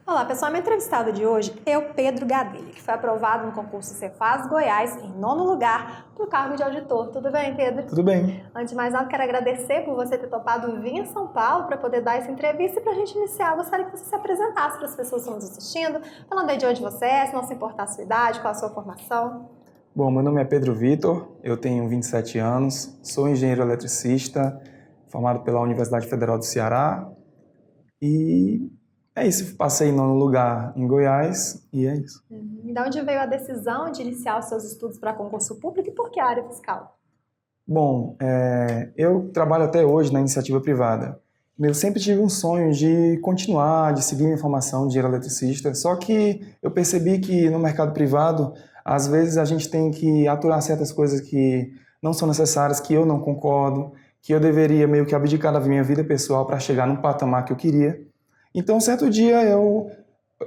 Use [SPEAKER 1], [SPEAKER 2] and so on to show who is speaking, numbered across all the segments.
[SPEAKER 1] Olá pessoal, meu entrevistado de hoje é o Pedro Gadelha, que foi aprovado no concurso Cefaz Goiás em 9º lugar para o cargo de auditor. Tudo bem, Pedro?
[SPEAKER 2] Tudo bem.
[SPEAKER 1] Antes de mais nada, quero agradecer por você ter topado vir a São Paulo para poder dar essa entrevista. E para a gente iniciar, eu gostaria que você se apresentasse para as pessoas que estão nos assistindo, falando aí de onde você é, se não se importar a sua idade, qual a sua formação.
[SPEAKER 2] Bom, meu nome é Pedro Vitor, eu tenho 27 anos, sou engenheiro eletricista, formado pela Universidade Federal do Ceará e é isso, passei em 9º lugar em Goiás e é isso.
[SPEAKER 1] E de onde veio a decisão de iniciar os seus estudos para concurso público e por que área fiscal?
[SPEAKER 2] Bom, eu trabalho até hoje na iniciativa privada. Eu sempre tive um sonho de continuar, de seguir minha formação de engenheiro eletricista, só que eu percebi que no mercado privado, às vezes a gente tem que aturar certas coisas que não são necessárias, que eu não concordo, que eu deveria meio que abdicar da minha vida pessoal para chegar num patamar que eu queria. Então, certo dia,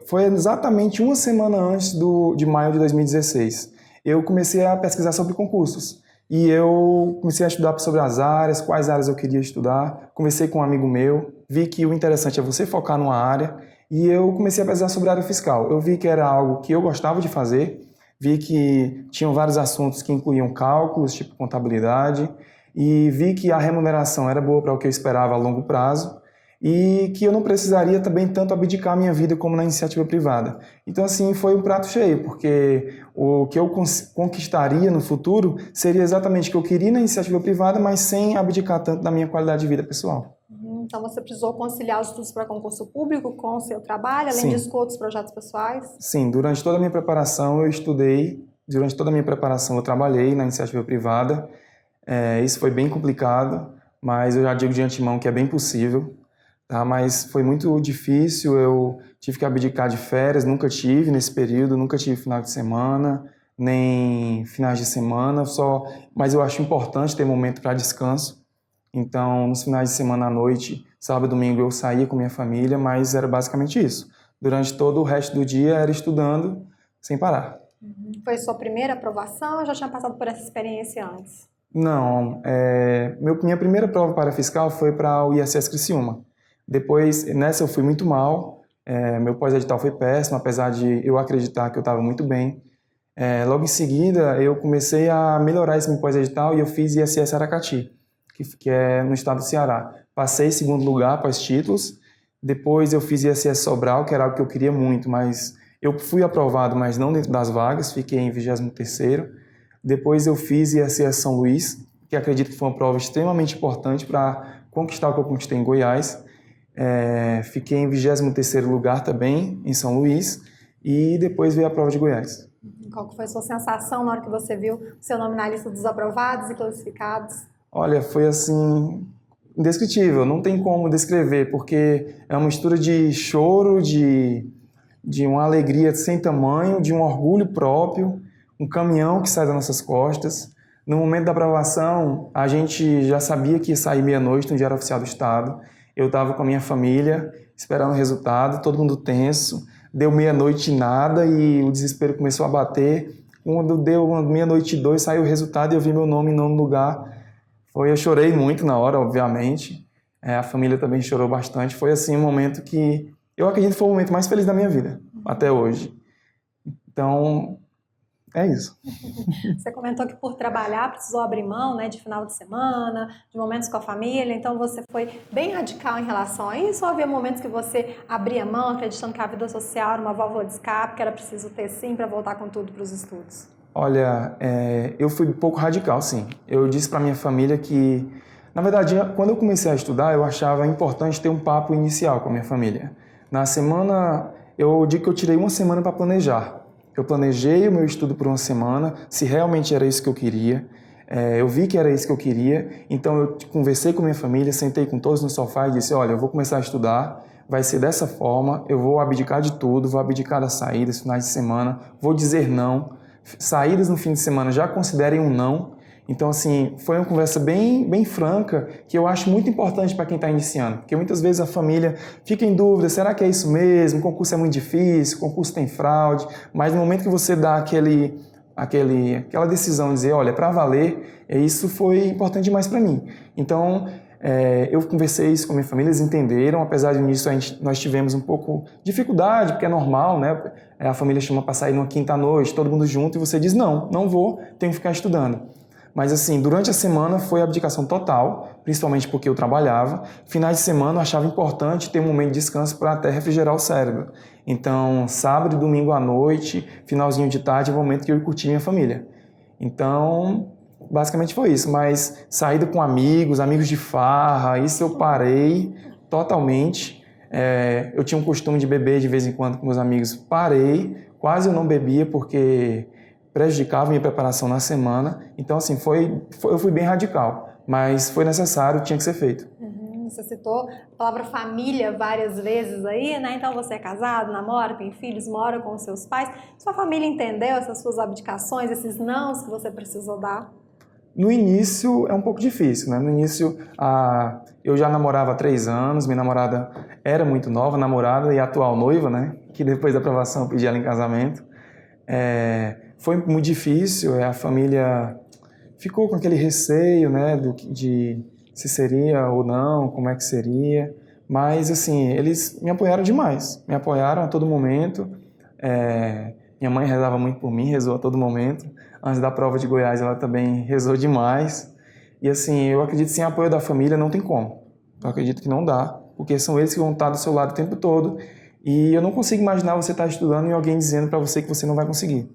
[SPEAKER 2] foi exatamente uma semana antes de maio de 2016, eu comecei a pesquisar sobre concursos. E eu comecei a estudar sobre as áreas, quais áreas eu queria estudar. Conversei com um amigo meu, vi que o interessante é você focar numa área. E eu comecei a pesquisar sobre a área fiscal. Eu vi que era algo que eu gostava de fazer, vi que tinham vários assuntos que incluíam cálculos, tipo contabilidade, e vi que a remuneração era boa para o que eu esperava a longo prazo, e que eu não precisaria também tanto abdicar a minha vida como na iniciativa privada. Então, assim, foi um prato cheio, porque o que eu conquistaria no futuro seria exatamente o que eu queria na iniciativa privada, mas sem abdicar tanto da minha qualidade de vida pessoal.
[SPEAKER 1] Então, você precisou conciliar os estudos para concurso público com o seu trabalho, além disso, com outros projetos pessoais?
[SPEAKER 2] Sim, durante toda a minha preparação eu estudei, durante toda a minha preparação eu trabalhei na iniciativa privada. Isso foi bem complicado, mas eu já digo de antemão que é bem possível. Tá, mas foi muito difícil, eu tive que abdicar de férias, nunca tive nesse período, nunca tive final de semana, nem finais de semana, mas eu acho importante ter momento para descanso. Então, nos finais de semana à noite, sábado e domingo, eu saía com minha família, mas era basicamente isso. Durante todo o resto do dia, era estudando sem parar.
[SPEAKER 1] Foi sua primeira aprovação ou já tinha passado por essa experiência antes?
[SPEAKER 2] Não, minha primeira prova para fiscal foi para o ISS Criciúma. Depois, nessa eu fui muito mal, meu pós-edital foi péssimo, apesar de eu acreditar que eu estava muito bem. Logo em seguida, eu comecei a melhorar esse meu pós-edital e eu fiz ISS Aracati, que é no estado do Ceará. Passei em 2º lugar após títulos, depois eu fiz ISS Sobral, que era algo que eu queria muito, mas eu fui aprovado, mas não dentro das vagas, fiquei em 23º. Depois eu fiz ISS São Luís, que acredito que foi uma prova extremamente importante para conquistar o que eu conquistei em Goiás. Fiquei em 23º lugar também, em São Luís, e depois veio a prova de Goiás.
[SPEAKER 1] Qual foi a sua sensação na hora que você viu o seu nome na lista dos aprovados e classificados?
[SPEAKER 2] Olha, foi assim, indescritível, não tem como descrever, porque é uma mistura de choro, de uma alegria sem tamanho, de um orgulho próprio, um caminhão que sai das nossas costas. No momento da aprovação, a gente já sabia que ia sair meia-noite no Diário Oficial do Estado. Eu estava com a minha família, esperando o resultado, todo mundo tenso. Deu meia-noite e nada e o desespero começou a bater. Quando deu meia-noite e 2, saiu o resultado e eu vi meu nome em 9º lugar. Eu chorei muito na hora, obviamente. A família também chorou bastante. Foi assim um momento que eu acredito que foi o momento mais feliz da minha vida, até hoje. Então, é isso.
[SPEAKER 1] Você comentou que por trabalhar precisou abrir mão, né, de final de semana, de momentos com a família, então você foi bem radical em relação a isso, ou havia momentos que você abria mão, acreditando que a vida social era uma válvula de escape, que era preciso ter sim para voltar com tudo para os estudos?
[SPEAKER 2] Olha, eu fui um pouco radical, sim. Eu disse para minha família que, na verdade, quando eu comecei a estudar, eu achava importante ter um papo inicial com a minha família. Na semana, eu digo que eu tirei uma semana para planejar. Eu planejei o meu estudo por uma semana, se realmente era isso que eu queria. Eu vi que era isso que eu queria, então eu conversei com minha família, sentei com todos no sofá e disse, olha, eu vou começar a estudar, vai ser dessa forma, eu vou abdicar de tudo, vou abdicar das saídas, finais de semana, vou dizer não. Saídas no fim de semana já considerem um não. Então, assim, foi uma conversa bem franca, que eu acho muito importante para quem está iniciando, porque muitas vezes a família fica em dúvida, será que é isso mesmo? O concurso é muito difícil, o concurso tem fraude, mas no momento que você dá aquela decisão de dizer, olha, para valer, isso foi importante demais para mim. Então, Eu conversei isso com a minha família, eles entenderam, apesar disso nós tivemos um pouco de dificuldade, porque é normal, né? A família chama para sair numa quinta-noite, todo mundo junto, e você diz, não vou, tenho que ficar estudando. Mas assim, durante a semana foi abdicação total, principalmente porque eu trabalhava. Finais de semana eu achava importante ter um momento de descanso para até refrigerar o cérebro. Então, sábado e domingo à noite, finalzinho de tarde, é o momento que eu curti minha família. Então, basicamente foi isso. Mas saída com amigos de farra, isso eu parei totalmente. Eu tinha um costume de beber de vez em quando com meus amigos, parei. Quase eu não bebia porque prejudicava minha preparação na semana. Então, assim, eu fui bem radical, mas foi necessário, tinha que ser feito.
[SPEAKER 1] Você citou a palavra família várias vezes aí, né? Então, você é casado, namora, tem filhos, mora com os seus pais. Sua família entendeu essas suas abdicações, esses nãos que você precisou dar?
[SPEAKER 2] No início é um pouco difícil, né? No início eu já namorava há 3 anos, minha namorada era muito nova, namorada e atual noiva, né? Que depois da aprovação eu pedi ela em casamento. Foi muito difícil, a família ficou com aquele receio, né, de se seria ou não, como é que seria, mas assim, eles me apoiaram demais, me apoiaram a todo momento. Minha mãe rezava muito por mim, rezou a todo momento. Antes da prova de Goiás ela também rezou demais, e assim, eu acredito que sem apoio da família não tem como, eu acredito que não dá, porque são eles que vão estar do seu lado o tempo todo, e eu não consigo imaginar você estar estudando e alguém dizendo para você que você não vai conseguir.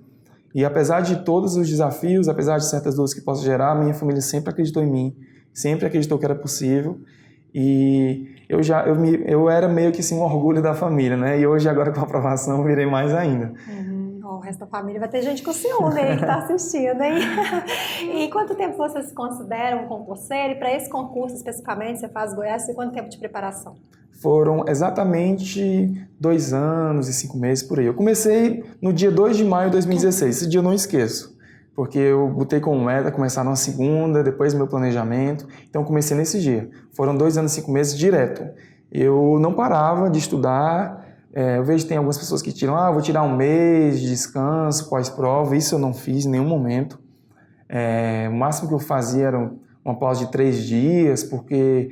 [SPEAKER 2] E apesar de todos os desafios, apesar de certas dores que possa gerar, minha família sempre acreditou em mim, sempre acreditou que era possível. E eu era meio que assim, um orgulho da família, né? E hoje, agora com a aprovação, eu virei mais ainda.
[SPEAKER 1] O resto da família vai ter gente com ciúme aí que está assistindo, hein? E quanto tempo você se considera um concurseiro? E para esse concurso especificamente, você faz Goiás, e quanto tempo de preparação?
[SPEAKER 2] Foram exatamente 2 anos e 5 meses por aí. Eu comecei no dia 2 de maio de 2016, esse dia eu não esqueço, porque eu botei como meta começar na segunda, depois meu planejamento, então eu comecei nesse dia. Foram 2 anos e 5 meses direto. Eu não parava de estudar. Eu vejo que tem algumas pessoas que tiram, vou tirar 1 mês de descanso pós-prova, isso eu não fiz em nenhum momento. O máximo que eu fazia era uma pausa de 3 dias, porque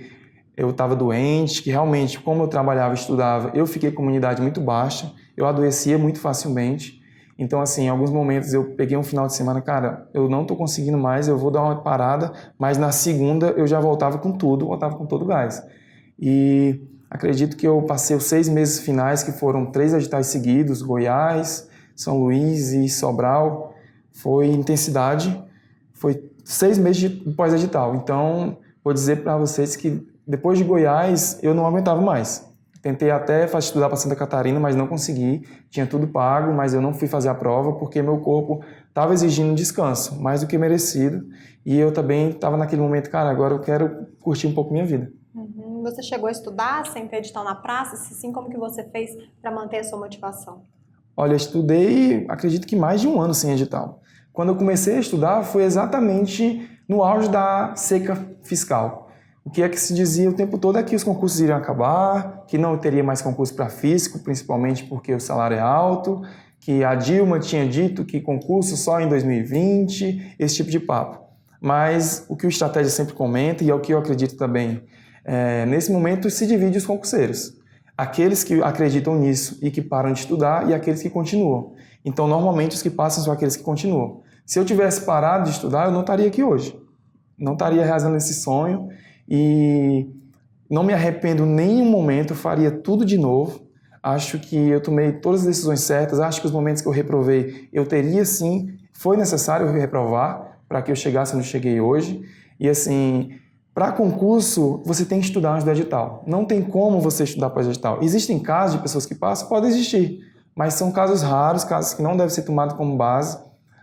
[SPEAKER 2] eu estava doente, que realmente, como eu trabalhava e estudava, eu fiquei com imunidade muito baixa, eu adoecia muito facilmente. Então, assim, em alguns momentos eu peguei um final de semana, cara, eu não estou conseguindo mais, eu vou dar uma parada, mas na segunda eu já voltava com tudo, voltava com todo o gás. E acredito que eu passei os 6 meses finais, que foram 3 editais seguidos, Goiás, São Luís e Sobral, foi intensidade, foi 6 meses de pós-edital. Então, vou dizer para vocês que depois de Goiás, eu não aguentava mais. Tentei até estudar para Santa Catarina, mas não consegui. Tinha tudo pago, mas eu não fui fazer a prova porque meu corpo estava exigindo descanso, mais do que merecido. E eu também estava naquele momento, cara, agora eu quero curtir um pouco minha vida.
[SPEAKER 1] Você chegou a estudar sem ter edital na praça? Se sim, como que você fez para manter a sua motivação?
[SPEAKER 2] Olha, eu estudei, acredito que mais de 1 ano sem edital. Quando eu comecei a estudar, foi exatamente no auge da seca fiscal. O que é que se dizia o tempo todo é que os concursos iriam acabar, que não teria mais concurso para físico, principalmente porque o salário é alto, que a Dilma tinha dito que concurso só em 2020, esse tipo de papo. Mas o que o Estratégia sempre comenta, e é o que eu acredito também, nesse momento se divide os concurseiros. Aqueles que acreditam nisso e que param de estudar e aqueles que continuam. Então, normalmente, os que passam são aqueles que continuam. Se eu tivesse parado de estudar, eu não estaria aqui hoje. Não estaria realizando esse sonho. E não me arrependo em nenhum momento, eu faria tudo de novo. Acho que eu tomei todas as decisões certas, acho que os momentos que eu reprovei, eu teria sim, foi necessário reprovar para que eu chegasse onde eu cheguei hoje. E assim, para concurso, você tem que estudar antes do edital. Não tem como você estudar para o edital. Existem casos de pessoas que passam, pode existir, mas são casos raros, casos que não devem ser tomados como base.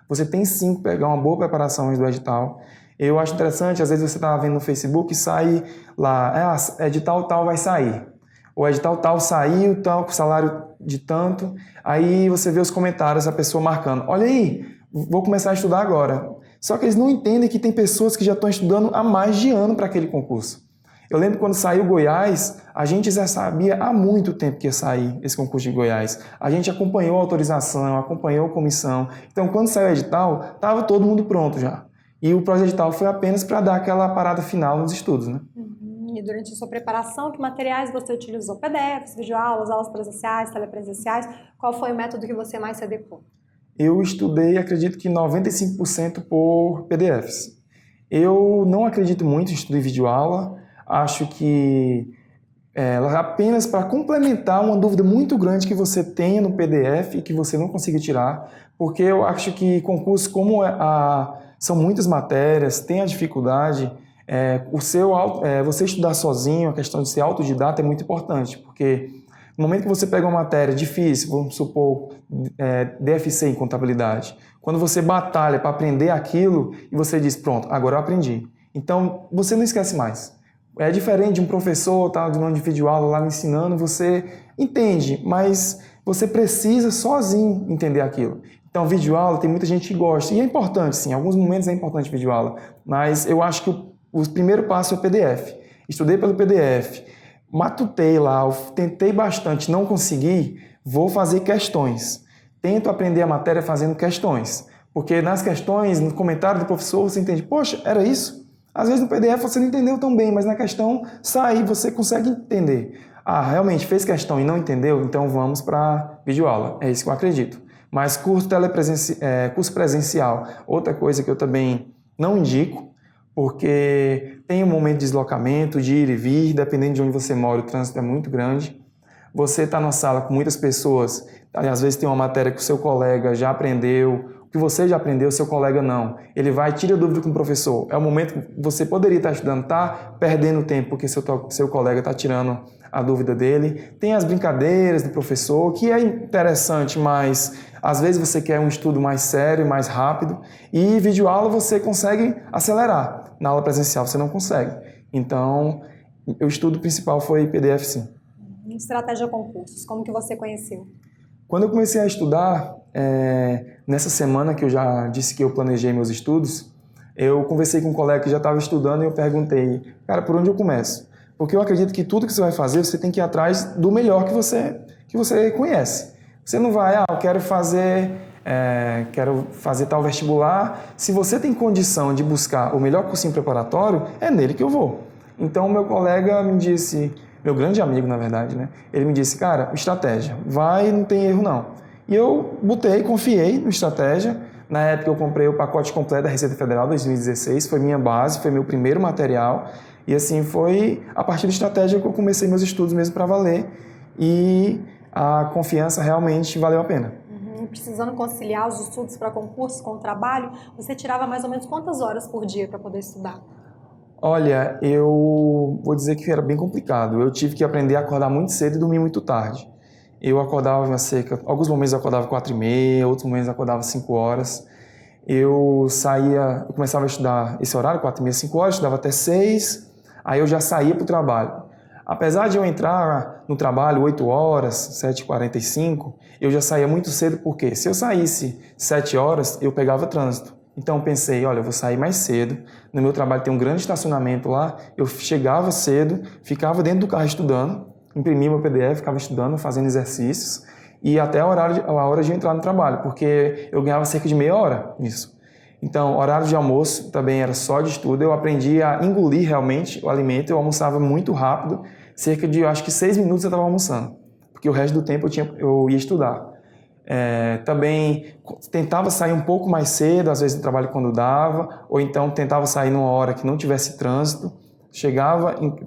[SPEAKER 2] Você tem sim que pegar uma boa preparação antes do edital. Eu acho interessante, às vezes você está vendo no Facebook e sai lá, edital tal vai sair. O edital tal saiu, tal, com salário de tanto. Aí você vê os comentários, a pessoa marcando, olha aí, vou começar a estudar agora. Só que eles não entendem que tem pessoas que já estão estudando há mais de ano para aquele concurso. Eu lembro quando saiu Goiás, a gente já sabia há muito tempo que ia sair esse concurso de Goiás. A gente acompanhou a autorização, acompanhou a comissão. Então, quando saiu o edital, estava todo mundo pronto já. E o pós-edital foi apenas para dar aquela parada final nos estudos, né?
[SPEAKER 1] definir durante a sua preparação que materiais você utilizou? PDFs, videoaulas, aulas presenciais, telepresenciais? Qual foi o método que você mais se adequou?
[SPEAKER 2] Eu estudei, acredito que 95% por PDFs. Eu não acredito muito em estudo em videoaula, acho que ela é apenas para complementar uma dúvida muito grande que você tenha no PDF e que você não consiga tirar, porque eu acho que concursos, como são muitas matérias, tem a dificuldade, você estudar sozinho, a questão de ser autodidata é muito importante, porque no momento que você pega uma matéria difícil, vamos supor, DFC em contabilidade, quando você batalha para aprender aquilo e você diz, pronto, agora eu aprendi. Então, você não esquece mais. É diferente de um professor estar de videoaula lá me ensinando, você entende, mas você precisa sozinho entender aquilo. Então, videoaula, tem muita gente que gosta, e é importante, sim, em alguns momentos é importante videoaula, mas eu acho que o primeiro passo é o PDF. Estudei pelo PDF, matutei lá, tentei bastante, não consegui, vou fazer questões. Tento aprender a matéria fazendo questões, porque nas questões, no comentário do professor, você entende, poxa, era isso? Às vezes no PDF você não entendeu tão bem, mas na questão sai, você consegue entender. Ah, realmente fez questão e não entendeu? Então vamos para videoaula. É isso que eu acredito. Mas curso presencial, outra coisa que eu também não indico, porque tem um momento de deslocamento, de ir e vir, dependendo de onde você mora, o trânsito é muito grande. Você está na sala com muitas pessoas, às vezes tem uma matéria que o seu colega já aprendeu, que você já aprendeu, seu colega não. Ele vai e tira dúvida com o professor. É o momento que você poderia estar estudando, está perdendo tempo porque seu colega está tirando a dúvida dele. Tem as brincadeiras do professor, que é interessante, mas às vezes você quer um estudo mais sério, mais rápido. E videoaula você consegue acelerar. Na aula presencial você não consegue. Então, o estudo principal foi PDF, sim.
[SPEAKER 1] Estratégia concursos, como que você conheceu?
[SPEAKER 2] Quando eu comecei a estudar, nessa semana que eu já disse que eu planejei meus estudos, eu conversei com um colega que já estava estudando e eu perguntei, cara, por onde eu começo? Porque eu acredito que tudo que você vai fazer, você tem que ir atrás do melhor que você conhece. Você não vai, eu quero fazer tal vestibular. Se você tem condição de buscar o melhor cursinho preparatório, é nele que eu vou. Então, meu colega me disse, meu grande amigo, na verdade, né? Ele me disse, cara, estratégia, vai, não tem erro não. E eu confiei no estratégia. Na época eu comprei o pacote completo da Receita Federal 2016, foi minha base, foi meu primeiro material. E assim, foi a partir da estratégia que eu comecei meus estudos mesmo para valer. E a confiança realmente valeu a pena.
[SPEAKER 1] Precisando conciliar os estudos para concursos com o trabalho, você tirava mais ou menos quantas horas por dia para poder estudar?
[SPEAKER 2] Olha, eu vou dizer que era bem complicado. Eu tive que aprender a acordar muito cedo e dormir muito tarde. Eu acordava alguns momentos eu acordava 4h30, outros momentos eu acordava 5 horas. Eu começava a estudar esse horário, 4h30, 5 horas, estudava até 6, aí eu já saía para o trabalho. Apesar de eu entrar no trabalho 8 horas, 7h45, eu já saía muito cedo, porque se eu saísse 7 horas, eu pegava trânsito. Então eu pensei, olha, eu vou sair mais cedo, no meu trabalho tem um grande estacionamento lá, eu chegava cedo, ficava dentro do carro estudando, imprimia meu PDF, ficava estudando, fazendo exercícios, e até a hora de eu entrar no trabalho, porque eu ganhava cerca de meia hora nisso. Então, horário de almoço também era só de estudo, eu aprendi a engolir realmente o alimento, eu almoçava muito rápido, cerca de, acho que 6 minutos eu estava almoçando, porque o resto do tempo eu ia estudar. Também tentava sair um pouco mais cedo, às vezes do trabalho quando dava, ou então tentava sair numa hora que não tivesse trânsito,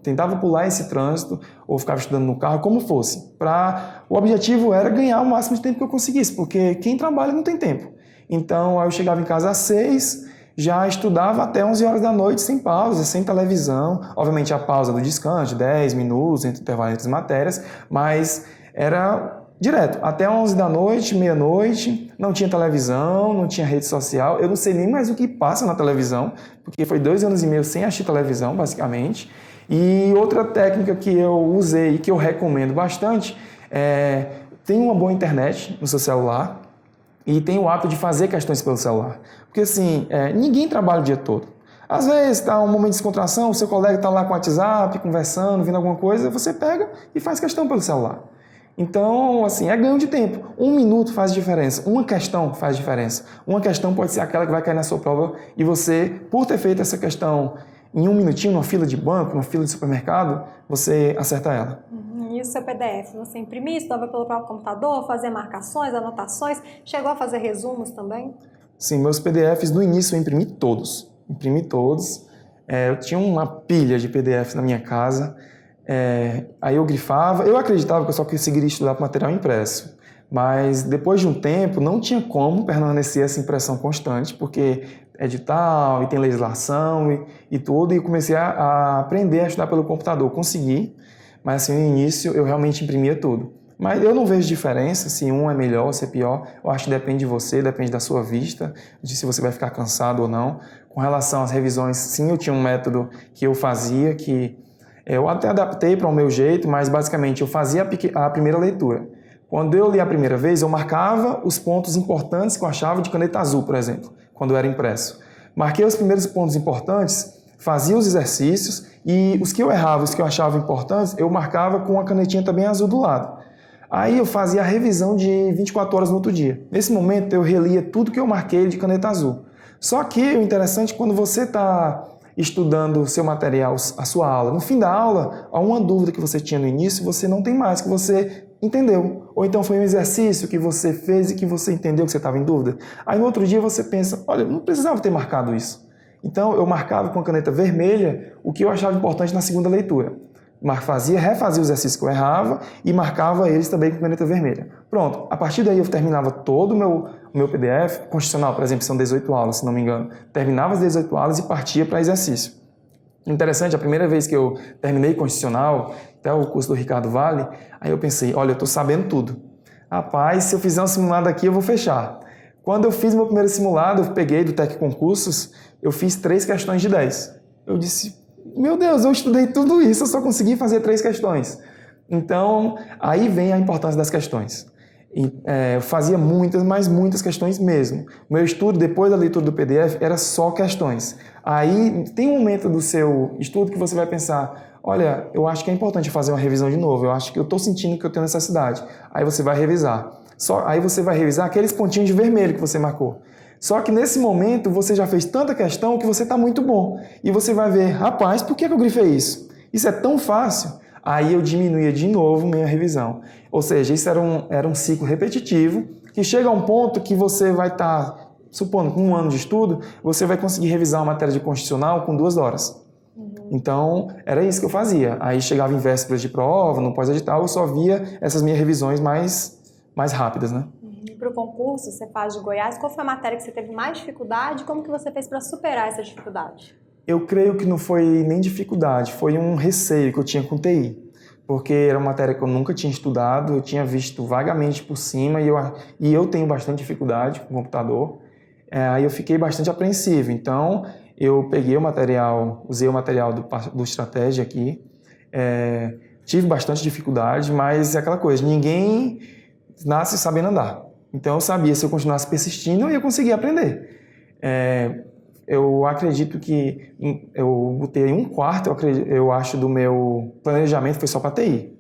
[SPEAKER 2] tentava pular esse trânsito, ou ficava estudando no carro, como fosse. O objetivo era ganhar o máximo de tempo que eu conseguisse, porque quem trabalha não tem tempo. Então eu chegava em casa às 6, já estudava até 11 horas da noite, sem pausa, sem televisão, obviamente a pausa do descanso, 10 minutos, entre intervalo entre as matérias, mas era direto, até 11 da noite, meia-noite, não tinha televisão, não tinha rede social, eu não sei nem mais o que passa na televisão, porque foi 2 anos e meio sem assistir televisão, basicamente. E outra técnica que eu usei e que eu recomendo bastante tem uma boa internet no seu celular e tem o hábito de fazer questões pelo celular. Porque assim, ninguém trabalha o dia todo. Às vezes está um momento de descontração, o seu colega está lá com o WhatsApp, conversando, vendo alguma coisa, você pega e faz questão pelo celular. Então, assim, é ganho de tempo. 1 minuto faz diferença. Uma questão faz diferença. Uma questão pode ser aquela que vai cair na sua prova e você, por ter feito essa questão em um minutinho, numa fila de banco, numa fila de supermercado, você acerta ela.
[SPEAKER 1] E o seu PDF? Você imprimia, estudava pelo próprio computador, fazia marcações, anotações, chegou a fazer resumos também?
[SPEAKER 2] Sim, meus PDFs no início eu imprimi todos. Eu tinha uma pilha de PDFs na minha casa. Aí eu grifava. Eu acreditava que eu só conseguiria estudar com material impresso. Mas depois de um tempo não tinha como permanecer essa impressão constante, porque é edital e tem legislação e tudo. E eu comecei a aprender a estudar pelo computador. Consegui, mas assim, no início eu realmente imprimia tudo. Mas eu não vejo diferença se um é melhor ou se é pior. Eu acho que depende de você, depende da sua vista, de se você vai ficar cansado ou não. Com relação às revisões, sim, eu tinha um método que eu fazia, que eu até adaptei para o meu jeito, mas basicamente eu fazia a primeira leitura. Quando eu li a primeira vez, eu marcava os pontos importantes que eu achava de caneta azul, por exemplo, quando eu era impresso. Marquei os primeiros pontos importantes, fazia os exercícios e os que eu errava, os que eu achava importantes, eu marcava com a canetinha também azul do lado. Aí eu fazia a revisão de 24 horas no outro dia. Nesse momento eu relia tudo que eu marquei de caneta azul. Só que o interessante é quando você está estudando o seu material, a sua aula, no fim da aula, há uma dúvida que você tinha no início, você não tem mais, que você entendeu. Ou então foi um exercício que você fez e que você entendeu que você estava em dúvida. Aí no outro dia você pensa, olha, não precisava ter marcado isso. Então eu marcava com a caneta vermelha o que eu achava importante na segunda leitura. Refazia os exercícios que eu errava e marcava eles também com caneta vermelha. Pronto, a partir daí eu terminava todo o meu PDF, constitucional, por exemplo, são 18 aulas, se não me engano. Terminava as 18 aulas e partia para exercício. Interessante, a primeira vez que eu terminei constitucional, até o curso do Ricardo Vale, aí eu pensei, olha, eu estou sabendo tudo. Rapaz, se eu fizer um simulado aqui, eu vou fechar. Quando eu fiz meu primeiro simulado, eu peguei do Tec Concursos, eu fiz 3 questões de 10. Eu disse, meu Deus, eu estudei tudo isso, eu só consegui fazer 3 questões. Então, aí vem a importância das questões. Eu fazia muitas, mas muitas questões mesmo. Meu estudo, depois da leitura do PDF, era só questões. Aí tem um momento do seu estudo que você vai pensar, olha, eu acho que é importante fazer uma revisão de novo, eu acho que eu estou sentindo que eu tenho necessidade. Aí você vai revisar. Aí você vai revisar aqueles pontinhos de vermelho que você marcou. Só que nesse momento você já fez tanta questão que você está muito bom. E você vai ver, rapaz, por que eu grifei isso? Isso é tão fácil. Aí eu diminuía de novo minha revisão. Ou seja, isso era um ciclo repetitivo que chega a um ponto que você vai estar, supondo, com 1 ano de estudo, você vai conseguir revisar uma matéria de constitucional com 2 horas. Então, era isso que eu fazia. Aí chegava em vésperas de prova, no pós-edital, eu só via essas minhas revisões mais rápidas, né?
[SPEAKER 1] Para o concurso, você faz de Goiás, qual foi a matéria que você teve mais dificuldade? Como que você fez para superar essa dificuldade?
[SPEAKER 2] Eu creio que não foi nem dificuldade, foi um receio que eu tinha com TI. Porque era uma matéria que eu nunca tinha estudado, eu tinha visto vagamente por cima e eu tenho bastante dificuldade com o computador. Aí eu fiquei bastante apreensivo. Então, eu peguei o material, usei o material do Estratégia aqui, tive bastante dificuldade, mas é aquela coisa, ninguém nasce sabendo andar. Então eu sabia, se eu continuasse persistindo, eu ia conseguir aprender. Eu acredito que eu botei 1/4, eu acho, do meu planejamento foi só para TI.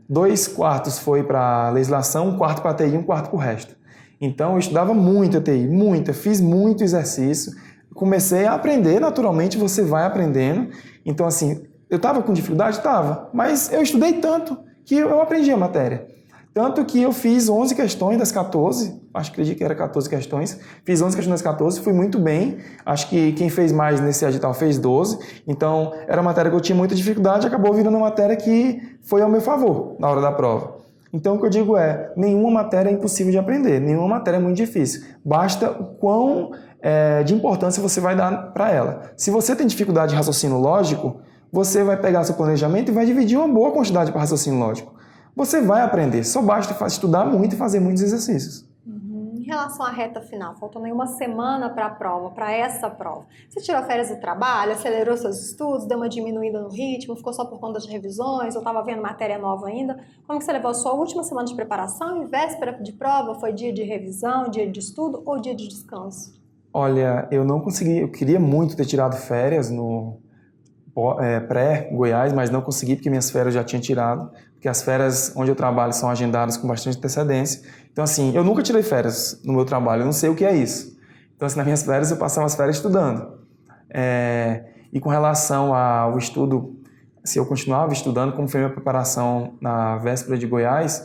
[SPEAKER 2] 2/4 foi para legislação, 1/4 para TI e 1/4 para o resto. Então eu estudava muito a TI, fiz muito exercício, comecei a aprender, naturalmente você vai aprendendo. Então assim, eu estava com dificuldade? Estava, mas eu estudei tanto que eu aprendi a matéria. Tanto que eu fiz 11 questões das 14, acredito que era 14 questões, fiz 11 questões das 14, fui muito bem, acho que quem fez mais nesse edital fez 12, então era uma matéria que eu tinha muita dificuldade, acabou virando uma matéria que foi ao meu favor na hora da prova. Então o que eu digo é, nenhuma matéria é impossível de aprender, nenhuma matéria é muito difícil, basta o quão de importância você vai dar para ela. Se você tem dificuldade de raciocínio lógico, você vai pegar seu planejamento e vai dividir uma boa quantidade para raciocínio lógico. Você vai aprender, só basta estudar muito e fazer muitos exercícios.
[SPEAKER 1] Em relação à reta final, faltando aí 1 semana para a prova, para essa prova, você tirou férias do trabalho, acelerou seus estudos, deu uma diminuída no ritmo, ficou só por conta das revisões, ou estava vendo matéria nova ainda? Como que você levou a sua última semana de preparação e véspera de prova? Foi dia de revisão, dia de estudo ou dia de descanso?
[SPEAKER 2] Olha, eu não consegui, eu queria muito ter tirado férias no pré-Goiás, mas não consegui porque minhas férias eu já tinha tirado, porque as férias onde eu trabalho são agendadas com bastante antecedência. Então, assim, eu nunca tirei férias no meu trabalho, eu não sei o que é isso. Então, assim, nas minhas férias eu passava as férias estudando. E com relação ao estudo, se eu continuava estudando, como foi a minha preparação na véspera de Goiás,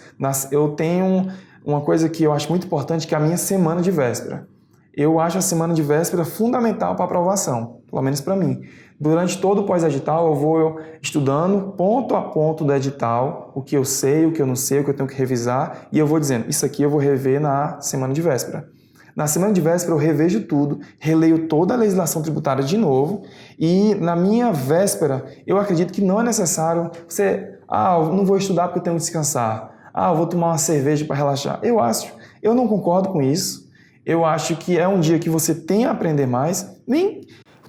[SPEAKER 2] eu tenho uma coisa que eu acho muito importante, que é a minha semana de véspera. Eu acho a semana de véspera fundamental para a aprovação, pelo menos para mim. Durante todo o pós-edital, eu vou estudando ponto a ponto do edital, o que eu sei, o que eu não sei, o que eu tenho que revisar, e eu vou dizendo, isso aqui eu vou rever na semana de véspera. Na semana de véspera eu revejo tudo, releio toda a legislação tributária de novo, e na minha véspera eu acredito que não é necessário você, eu não vou estudar porque eu tenho que descansar, eu vou tomar uma cerveja para relaxar. Eu não concordo com isso. Eu acho que é um dia que você tem a aprender mais.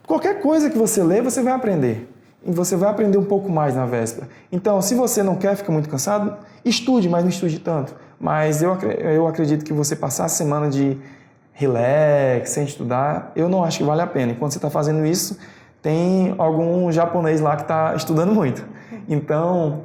[SPEAKER 2] Qualquer coisa que você lê, você vai aprender. E você vai aprender um pouco mais na véspera. Então, se você não quer ficar muito cansado, estude, mas não estude tanto. Mas eu acredito que você passar a semana de relax, sem estudar, eu não acho que vale a pena. E quando você está fazendo isso, tem algum japonês lá que está estudando muito. Então,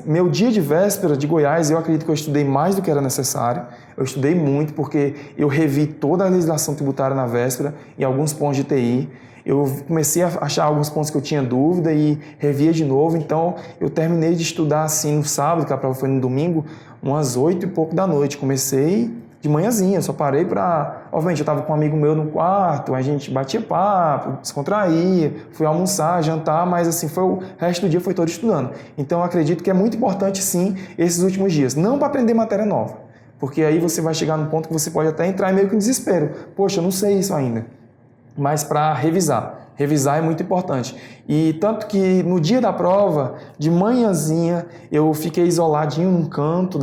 [SPEAKER 2] meu dia de véspera de Goiás, eu acredito que eu estudei mais do que era necessário. Eu estudei muito porque eu revi toda a legislação tributária na véspera e alguns pontos de TI. Eu comecei a achar alguns pontos que eu tinha dúvida e revia de novo. Então, eu terminei de estudar assim no sábado, que a prova foi no domingo, umas 8 e pouco da noite. Comecei de manhãzinha, só parei para... Obviamente, eu estava com um amigo meu no quarto, a gente batia papo, descontraía, fui almoçar, jantar, mas assim, o resto do dia foi todo estudando. Então, eu acredito que é muito importante, sim, esses últimos dias. Não para aprender matéria nova, porque aí você vai chegar num ponto que você pode até entrar meio que em desespero. Poxa, eu não sei isso ainda. Mas para revisar. Revisar é muito importante. E tanto que no dia da prova, de manhãzinha, eu fiquei isoladinho num canto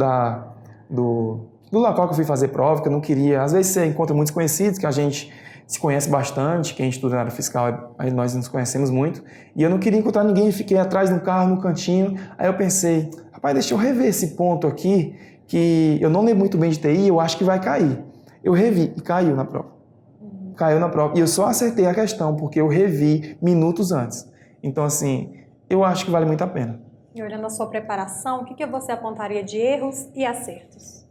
[SPEAKER 2] do local que eu fui fazer prova, que eu não queria... Às vezes você encontra muitos conhecidos, que a gente se conhece bastante, quem estuda na área fiscal, aí nós nos conhecemos muito, e eu não queria encontrar ninguém, fiquei atrás no carro, no cantinho, aí eu pensei, rapaz, deixa eu rever esse ponto aqui, que eu não lembro muito bem de TI, eu acho que vai cair. Eu revi e caiu na prova. Caiu na prova. E eu só acertei a questão porque eu revi minutos antes. Então, assim, eu acho que vale muito a pena.
[SPEAKER 1] E olhando a sua preparação, o que você apontaria de erros e acertos?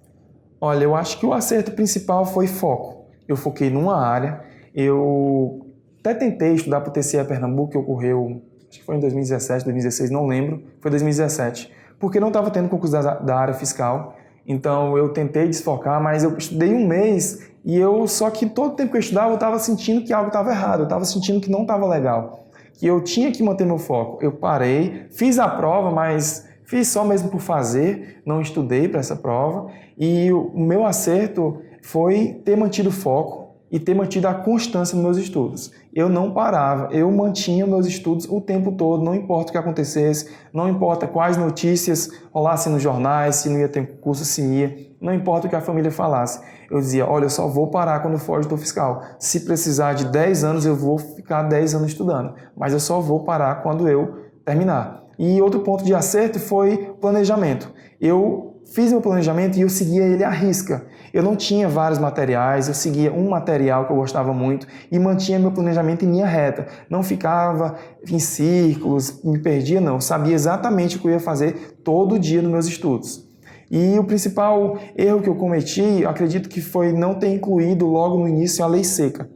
[SPEAKER 2] Olha, eu acho que o acerto principal foi foco. Eu foquei numa área. Eu até tentei estudar para o TCE Pernambuco, que ocorreu, acho que foi em 2017, 2016, não lembro. Foi 2017. Porque não estava tendo concurso da área fiscal. Então, eu tentei desfocar, mas eu estudei um mês e só que todo tempo que eu estudava, eu estava sentindo que algo estava errado, eu estava sentindo que não estava legal, que eu tinha que manter meu foco. Eu parei, fiz a prova, mas fiz só mesmo por fazer, não estudei para essa prova, e o meu acerto foi ter mantido o foco e ter mantido a constância nos meus estudos. Eu não parava, eu mantinha meus estudos o tempo todo, não importa o que acontecesse, não importa quais notícias rolassem nos jornais, se não ia ter concurso, se ia, não importa o que a família falasse. Eu dizia, olha, eu só vou parar quando for auditor fiscal. Se precisar de 10 anos, eu vou ficar 10 anos estudando, mas eu só vou parar quando eu terminar. E outro ponto de acerto foi planejamento. Eu fiz meu planejamento e eu seguia ele à risca. Eu não tinha vários materiais, eu seguia um material que eu gostava muito e mantinha meu planejamento em linha reta. Não ficava em círculos, me perdia, não. Eu sabia exatamente o que eu ia fazer todo dia nos meus estudos. E o principal erro que eu cometi, acredito que foi não ter incluído logo no início a lei seca.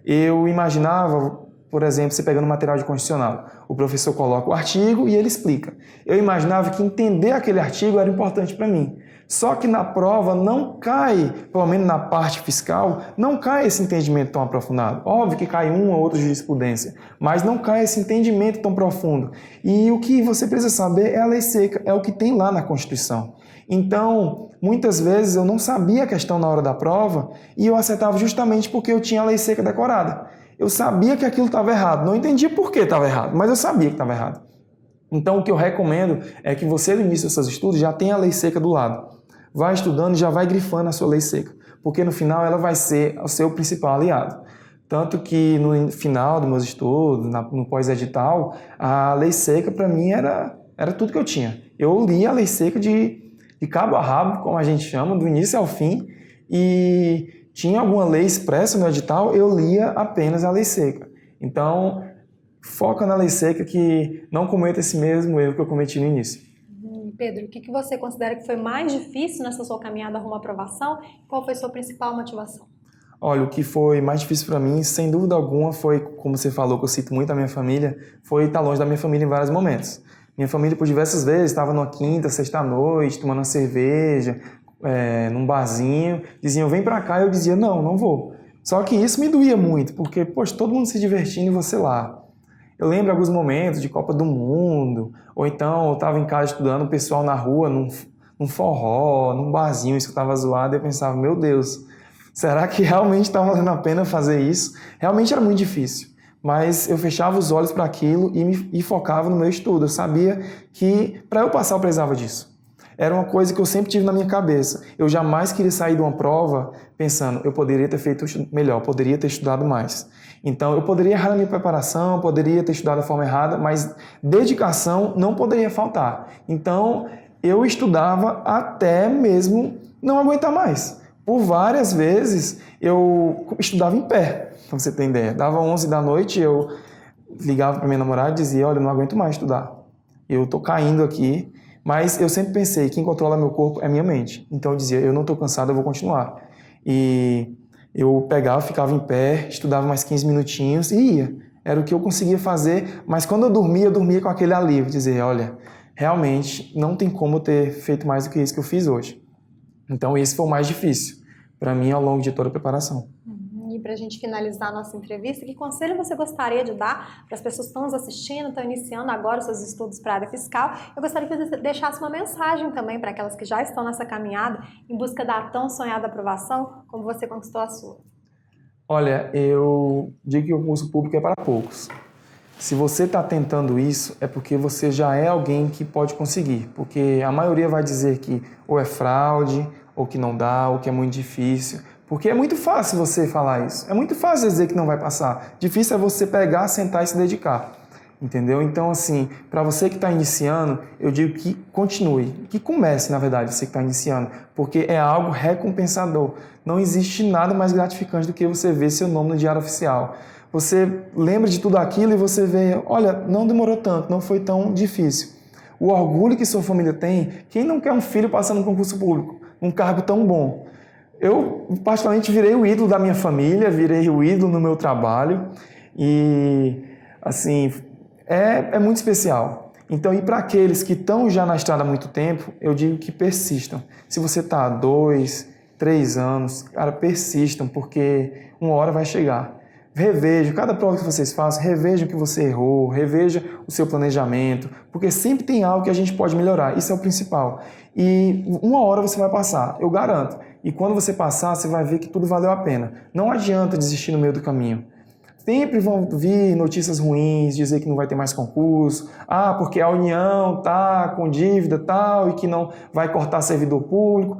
[SPEAKER 2] Eu imaginava, por exemplo, você pegando material de constitucional, o professor coloca o artigo e ele explica. Eu imaginava que entender aquele artigo era importante para mim. Só que na prova não cai, pelo menos na parte fiscal, não cai esse entendimento tão aprofundado. Óbvio que cai uma ou outra jurisprudência, mas não cai esse entendimento tão profundo. E o que você precisa saber é a lei seca, é o que tem lá na Constituição. Então, muitas vezes eu não sabia a questão na hora da prova e eu acertava justamente porque eu tinha a lei seca decorada. Eu sabia que aquilo estava errado, não entendia por que estava errado, mas eu sabia que estava errado. Então, o que eu recomendo é que você, no início dos seus estudos, já tenha a lei seca do lado. Vai estudando e já vai grifando a sua lei seca, porque no final ela vai ser o seu principal aliado. Tanto que no final dos meus estudos, no pós-edital, a lei seca para mim era tudo que eu tinha. Eu lia a lei seca de cabo a rabo, como a gente chama, do início ao fim, e tinha alguma lei expressa no edital, eu lia apenas a lei seca. Então, foca na lei seca, que não cometa esse mesmo erro que eu cometi no início.
[SPEAKER 1] Pedro, o que você considera que foi mais difícil nessa sua caminhada rumo à aprovação? Qual foi a sua principal motivação?
[SPEAKER 2] Olha, o que foi mais difícil para mim, sem dúvida alguma, foi, como você falou, que eu cito muito a minha família, foi estar longe da minha família em vários momentos. Minha família, por diversas vezes, estava numa quinta, sexta-noite, tomando uma cerveja, num barzinho, diziam, vem para cá, eu dizia, não, não vou. Só que isso me doía muito, porque, poxa, todo mundo se divertindo e você lá. Eu lembro alguns momentos de Copa do Mundo, ou então eu estava em casa estudando, o pessoal na rua, num forró, num barzinho, escutava zoado, e eu pensava, meu Deus, será que realmente está valendo a pena fazer isso? Realmente era muito difícil, mas eu fechava os olhos para aquilo e focava no meu estudo. Eu sabia que para eu passar eu precisava disso. Era uma coisa que eu sempre tive na minha cabeça. Eu jamais queria sair de uma prova pensando, eu poderia ter feito melhor, poderia ter estudado mais. Então, eu poderia errar na minha preparação, poderia ter estudado da forma errada, mas dedicação não poderia faltar. Então, eu estudava até mesmo não aguentar mais. Por várias vezes, eu estudava em pé, pra você ter ideia. Dava 11 da noite, eu ligava para minha namorada e dizia, olha, eu não aguento mais estudar. Eu tô caindo aqui. Mas eu sempre pensei, quem controla meu corpo é minha mente. Então eu dizia, eu não estou cansado, eu vou continuar. E eu pegava, ficava em pé, estudava mais 15 minutinhos e ia. Era o que eu conseguia fazer, mas quando eu dormia com aquele alívio, dizer, olha, realmente não tem como eu ter feito mais do que isso que eu fiz hoje. Então esse foi o mais difícil para mim ao longo de toda a preparação.
[SPEAKER 1] E para a gente finalizar a nossa entrevista, que conselho você gostaria de dar para as pessoas que estão nos assistindo, estão iniciando agora os seus estudos para a área fiscal? Eu gostaria que você deixasse uma mensagem também para aquelas que já estão nessa caminhada em busca da tão sonhada aprovação, como você conquistou a sua.
[SPEAKER 2] Olha, eu digo que o concurso público é para poucos. Se você está tentando isso, é porque você já é alguém que pode conseguir. Porque a maioria vai dizer que ou é fraude, ou que não dá, ou que é muito difícil. Porque é muito fácil você falar isso. É muito fácil dizer que não vai passar. Difícil é você pegar, sentar e se dedicar. Entendeu? Então, assim, para você que está iniciando, eu digo que continue. Que comece, na verdade, você que está iniciando. Porque é algo recompensador. Não existe nada mais gratificante do que você ver seu nome no Diário Oficial. Você lembra de tudo aquilo e você vê, olha, não demorou tanto, não foi tão difícil. O orgulho que sua família tem, quem não quer um filho passando no concurso público, um cargo tão bom? Eu, particularmente, virei o ídolo da minha família, virei o ídolo no meu trabalho e, assim, é muito especial. Então, e para aqueles que estão já na estrada há muito tempo, eu digo que persistam. Se você está há 2, 3 anos, cara, persistam, porque uma hora vai chegar. Revejam, cada prova que vocês façam, revejam o que você errou, reveja o seu planejamento, porque sempre tem algo que a gente pode melhorar, isso é o principal. E uma hora você vai passar, eu garanto. E quando você passar, você vai ver que tudo valeu a pena. Não adianta desistir no meio do caminho. Sempre vão vir notícias ruins, dizer que não vai ter mais concurso, porque a União tá com dívida tal e que não vai cortar servidor público.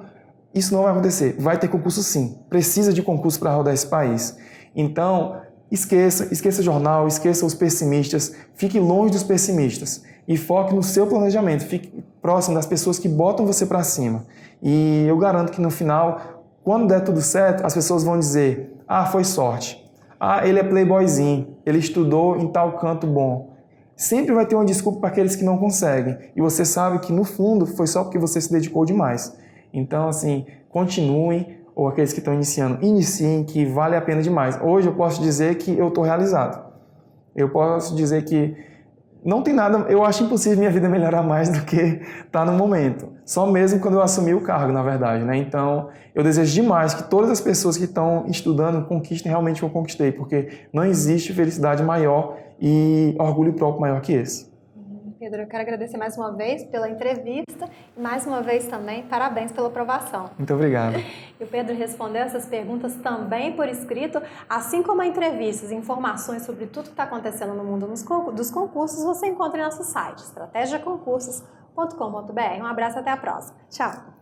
[SPEAKER 2] Isso não vai acontecer. Vai ter concurso sim. Precisa de concurso para rodar esse país. Então, esqueça jornal, esqueça os pessimistas, fique longe dos pessimistas e foque no seu planejamento, fique próximo das pessoas que botam você para cima. E eu garanto que no final, quando der tudo certo, as pessoas vão dizer, foi sorte. Ele é playboyzinho, ele estudou em tal canto bom. Sempre vai ter uma desculpa para aqueles que não conseguem. E você sabe que no fundo foi só porque você se dedicou demais. Então, assim, continuem, ou aqueles que estão iniciando, iniciem, que vale a pena demais. Hoje eu posso dizer que eu estou realizado. Eu posso dizer que não tem nada, eu acho impossível minha vida melhorar mais do que está no momento. Só mesmo quando eu assumi o cargo, na verdade, né? Então, eu desejo demais que todas as pessoas que estão estudando conquistem realmente o que eu conquistei, porque não existe felicidade maior e orgulho próprio maior que esse.
[SPEAKER 1] Pedro, eu quero agradecer mais uma vez pela entrevista e mais uma vez também parabéns pela aprovação.
[SPEAKER 2] Muito obrigado.
[SPEAKER 1] E o Pedro respondeu essas perguntas também por escrito, assim como a entrevistas e informações sobre tudo que está acontecendo no mundo dos concursos, você encontra em nosso site, estrategiaconcursos.com.br. Um abraço, até a próxima. Tchau!